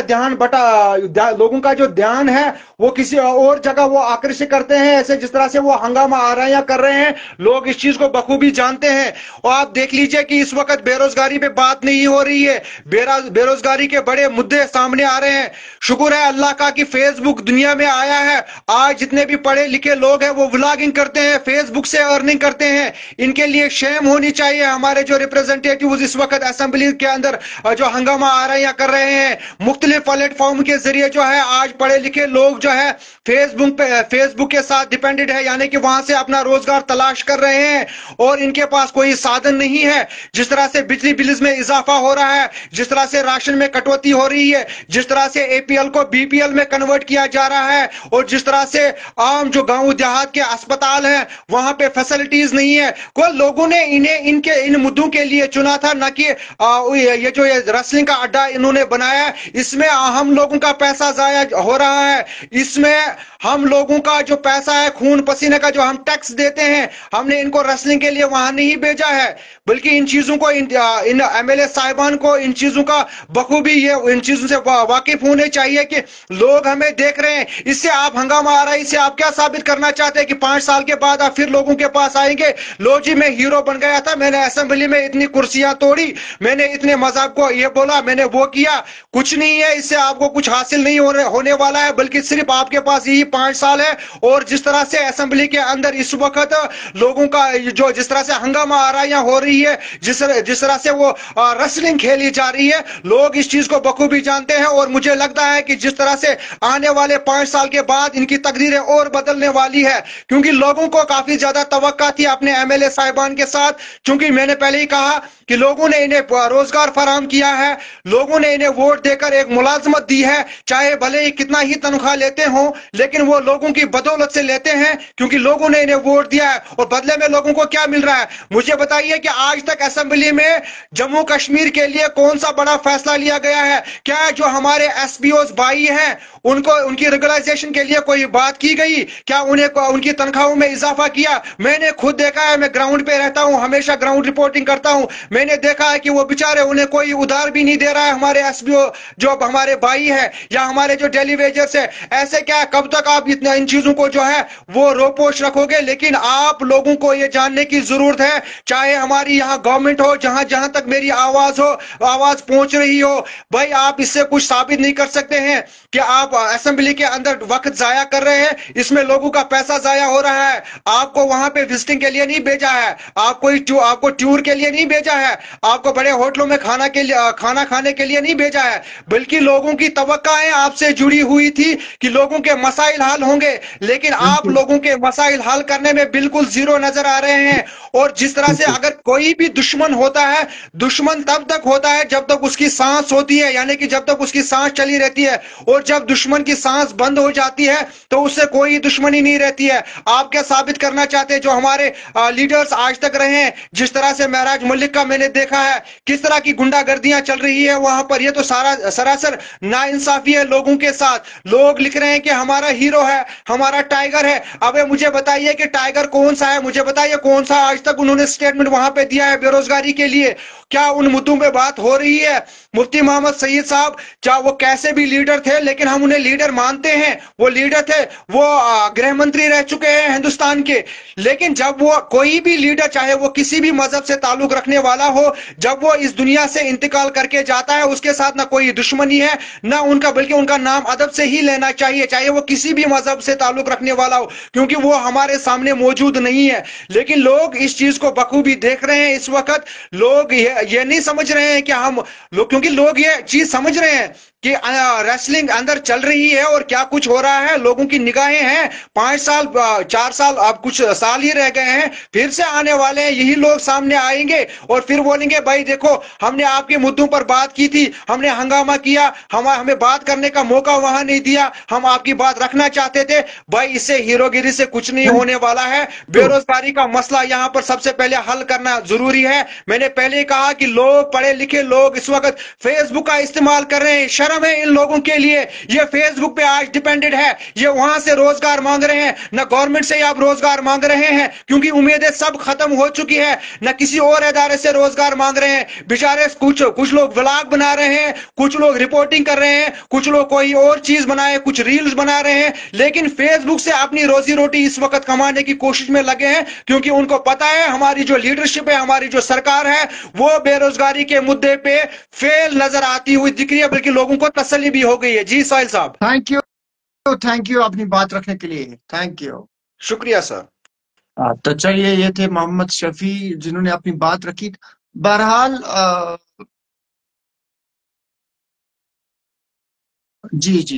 लोगों का जो ध्यान है वो किसी और जगह वो आकर्षित करते हैं। ऐसे जिस तरह से वो हंगामा आराइयां कर रहे हैं, लोग इस चीज को बखूबी जानते हैं। और आप देख लीजिए कि इस वक्त बेरोजगारी पे बात नहीं हो रही है, बेरोजगारी के बड़े मुद्दे सामने आ रहे हैं। शुक्र है अल्लाह का कि फेसबुक दुनिया में आया है। आज जितने भी पढ़े लिखे लोग हैं वो व्लॉगिंग करते हैं, फेसबुक से अर्निंग करते हैं। इनके लिए शेम होनी चाहिए। हमारे जो रिप्रेजेंटेटिव इस वक्त असेंबली के अंदर जो हंगामा आराइयां कर रहे हैं, मुख्तलिफ प्लेटफॉर्म के जरिए जो है, आज पढ़े लिखे लोग जो है फेसबुक के साथ डिपेंडेंट है, यानी कि वहां से अपना रोजगार तलाश कर रहे हैं और इनके पास कोई साधन नहीं है। जिस तरह से बिजली बिल्स में इजाफा हो रहा है, जिस तरह से राशन में कटौती हो रही है, जिस तरह से एपीएल को बीपीएल में कन्वर्ट किया जा रहा है, और जिस तरह से आम जो गांव देहात के अस्पताल हैं वहां पे फैसिलिटीज नहीं है। कोई लोगों ने इन मुद्दों के लिए चुना था, ना कि ये जो रेसलिंग का अड्डा इन्होंने बनाया। इसमें हम लोगों का पैसा जाया हो रहा है। इसमें हम लोगों का जो पैसा है, खून पसीने का जो हम टैक्स देते हैं, हमने इनको रेसलिंग के लिए वहां नहीं भेजा है, बल्कि इन चीजों को इन एमएलए साहिबान को इन चीजों का बखूबी ये इन चीजों से वाकिफ होने चाहिए कि लोग हमें देख रहे हैं। इससे आप हंगामा आ रहा है, इससे आप क्या साबित करना चाहते हैं कि 5 साल के बाद आप फिर लोगों के पास आएंगे, लो जी मैं हीरो बन गया था, मैंने असेंबली में इतनी कुर्सियां तोड़ी, मैंने इतने मजाक को ये बोला, मैंने वो किया। कुछ नहीं है, इससे आपको कुछ हासिल नहीं होने वाला है, बल्कि सिर्फ आपके पास यही 5 साल है। और जिस तरह से असेंबली के अंदर इस वक्त लोगों का जो जिस तरह से हंगामा आराइयां हो रही है, जिस तरह से वो रेसलिंग खेली जा रही है, लोग इस चीज को बखूबी जानते हैं। और मुझे लगता है कि जिस तरह से आने वाले 5 साल के बाद इनकी तकदीरें और बदलने वाली है, क्योंकि लोगों को काफी ज्यादा तवक्का थी अपने एमएलए साहिबान के साथ। क्योंकि मैंने पहले ही कहा कि लोगों ने इन्हें रोजगार फराहम किया है, लोगों ने इन्हें वोट देकर एक मुलाजमत दी है, चाहे भले ही कितना ही तनख्वाह लेते हो, लेकिन वो लोगों की बदौलत से लेते हैं, क्योंकि लोगों ने इन्हें वोट दिया है। और बदले में लोगों को क्या मिल रहा है, मुझे बताइए कि आज तक असेंबली में जम्मू कश्मीर के लिए कौन सा बड़ा फैसला लिया गया है? क्या जो हमारे एसपीओ भाई हैं उनको उनकी रेगुलराइजेशन के लिए कोई बात की गई? क्या उनकी तनख्वाहों में इजाफा किया? मैंने खुद देखा है, मैं ग्राउंड पे रहता हूं, हमेशा ग्राउंड रिपोर्टिंग करता हूं, मैंने देखा है कि वो बेचारे उन्हें कोई उधार भी नहीं दे रहा है। हमारे एसपीओ जो हमारे भाई है या हमारे जो डेली वेजर्स है, ऐसे क्या कब तक आप इतना इन चीजों को जो है वो रोपोश रखोगे? लेकिन आप लोगों को ये जानने की जरूरत है, चाहे हमारी यहाँ गवर्नमेंट हो, जहां जहां तक मेरी आवाज पहुंच रही हो, भाई आप इससे कुछ साबित नहीं कर सकते हैं कि आप असेंबली के अंदर वक्त जाया कर रहे हैं, इसमें लोगों का पैसा जाया हो रहा है। आपको वहां पे विजिटिंग के लिए नहीं भेजा है, आपको टूर के लिए नहीं भेजा है, आपको बड़े होटलों में खाना खाने के लिए नहीं भेजा है, बल्कि लोगों की तवक्काएं आपसे जुड़ी हुई थी कि लोगों के मसाइल हल होंगे। लेकिन आप लोगों के मसाइल हल करने में बिल्कुल जीरो नजर आ रहे हैं। और जिस तरह से अगर कोई भी दुश्मन होता है, दुश्मन तब तक होता है जब तक उसकी सांस होती है, यानी कि जब तक उसकी सांस चली रहती है। और जब दुश्मन की सांस बंद हो जाती है तो उससे कोई दुश्मनी नहीं रहती है। आप क्या साबित करना चाहते हैं? जो हमारे लीडर्स आज तक रहे हैं, जिस तरह से महराज मलिक का मैंने देखा है किस तरह की गुंडागर्दियां चल रही है वहां पर, ये तो सरासर नाइंसाफी है लोगों के साथ। लोग लिख रहे हैं कि हमारा हीरो है, हमारा टाइगर है। अबे मुझे बताइए कि टाइगर कौन सा है, मुझे बताइए कौन सा आज तक उन्होंने स्टेटमेंट वहां पे दिया है बेरोजगारी के लिए? क्या उन मुद्दों पे बात हो रही है? मुफ्ती मोहम्मद सईद साहब, चाहे वो कैसे भी लीडर थे, लेकिन हम उन्हें लीडर मानते हैं, वो लीडर थे, वो गृह मंत्री रह चुके हैं हिंदुस्तान के। लेकिन जब वो कोई भी लीडर, चाहे वो किसी भी मजहब से ताल्लुक रखने वाला हो, जब वो इस दुनिया से इंतकाल करके जाता है, उसके साथ ना कोई दुश्मनी है ना उनका, बल्कि उनका नाम अदब से ही लेना चाहिए, चाहे वो किसी भी मजहब से ताल्लुक रखने वाला हो, क्योंकि वो हमारे सामने मौजूद नहीं है। लेकिन लोग इस चीज को बखूबी देख रहे हैं। इस वक्त लोग ये नहीं समझ रहे हैं कि हम लोग, क्योंकि लोग ये चीज समझ रहे हैं कि रेसलिंग अंदर चल रही है और क्या कुछ हो रहा है, लोगों की निगाहें हैं। 5 साल 4 साल, अब कुछ साल ही रह गए हैं, फिर से आने वाले हैं, यही लोग सामने आएंगे और फिर बोलेंगे भाई देखो हमने आपके मुद्दों पर बात की थी, हमने हंगामा किया, हमें बात करने का मौका वहां नहीं दिया, हम आपकी बात रखना चाहते थे। भाई इससे हीरोगिरी से कुछ नहीं होने वाला है। बेरोजगारी का मसला यहाँ पर सबसे पहले हल करना जरूरी है। मैंने पहले कहा कि लोग, पढ़े लिखे लोग इस वक्त फेसबुक का इस्तेमाल कर रहे हैं, शर्म है इन लोगों के लिए। ये फेसबुक पे आज डिपेंडेंट है, ये वहां से रोजगार मांग रहे हैं, न गवर्नमेंट से आप रोजगार मांग रहे हैं क्योंकि उम्मीदें सब खत्म हो चुकी है, न किसी और इदारे से रोजगार मांग रहे हैं। बेचारे कुछ लोग व्लॉग बना रहे हैं, कुछ लोग रिपोर्टिंग कर रहे हैं, कुछ लोग कोई और चीज बनाए, कुछ रील्स बना रहे हैं, लेकिन फेसबुक से अपनी रोजी रोटी इस वक्त कमाने की कोशिश में लगे हैं क्योंकि उनको पता है हमारी जो लीडरशिप है, हमारी जो सरकार है, वो बेरोजगारी के मुद्दे पे फेल नजर आती हुई दिख रही है, बल्कि लोगों को तसल्ली भी हो गई है। जी साहिल साहब, थैंक यू अपनी बात रखने के लिए, थैंक यू। शुक्रिया सर। तो चलिए, ये थे मोहम्मद शफी जिन्होंने अपनी बात रखी। बहरहाल जी जी,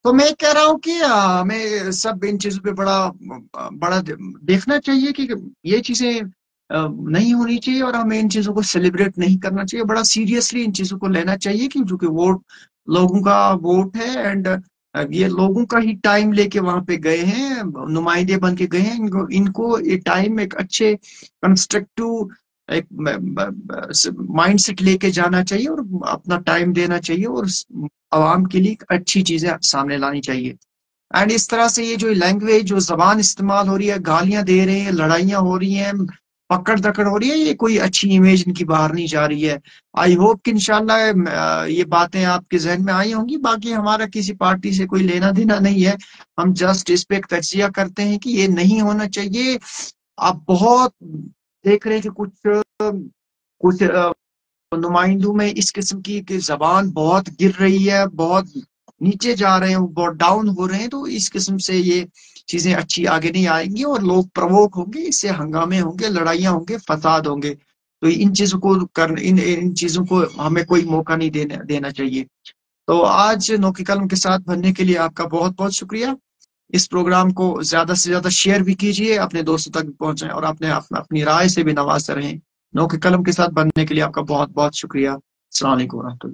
तो मैं कह रहा हूँ कि हमें सब इन चीजों पे बड़ा देखना चाहिए कि ये चीजें नहीं होनी चाहिए और हमें इन चीजों को सेलिब्रेट नहीं करना चाहिए। बड़ा सीरियसली इन चीजों को लेना चाहिए कि जो कि वोट, लोगों का वोट है, एंड ये लोगों का ही टाइम लेके वहां पे गए हैं, नुमाइंदे बन के गए हैं। इनको इनको ये टाइम एक अच्छे कंस्ट्रक्टिव एक माइंड सेट लेके जाना चाहिए और अपना टाइम देना चाहिए और आवाम के लिए अच्छी चीजें सामने लानी चाहिए। एंड इस तरह से ये जो लैंग्वेज, जो जबान इस्तेमाल हो रही है, गालियां दे रहे हैं, लड़ाइयां हो रही हैं, पकड़ दकड़ हो रही है, ये कोई अच्छी इमेज इनकी बाहर नहीं जा रही है। आई होप कि इंशाल्लाह ये बातें आपके जहन में आई होंगी। बाकी हमारा किसी पार्टी से कोई लेना देना नहीं है, हम जस्ट इस पे एक तजिया करते हैं कि ये नहीं होना चाहिए। आप बहुत देख रहे हैं कि कुछ नुमाइंदों में इस किस्म की जबान बहुत गिर रही है, बहुत नीचे जा रहे हैं, वो बहुत डाउन हो रहे हैं। तो इस किस्म से ये चीजें अच्छी आगे नहीं आएंगी और लोग प्रवोक होंगे, इससे हंगामे होंगे, लड़ाइयां होंगे, फसाद होंगे। तो इन चीजों को इन चीजों को हमें कोई मौका नहीं देना चाहिए। तो आज नोकी कलम के साथ बनने के लिए आपका बहुत बहुत शुक्रिया। इस प्रोग्राम को ज्यादा से ज्यादा शेयर भी कीजिए, अपने दोस्तों तक भी पहुंचाएं और अपनी राय से भी नवाजते रहें। नोकी कलम के साथ बनने के लिए आपका बहुत बहुत शुक्रिया। अस्सलाम वालेकुम।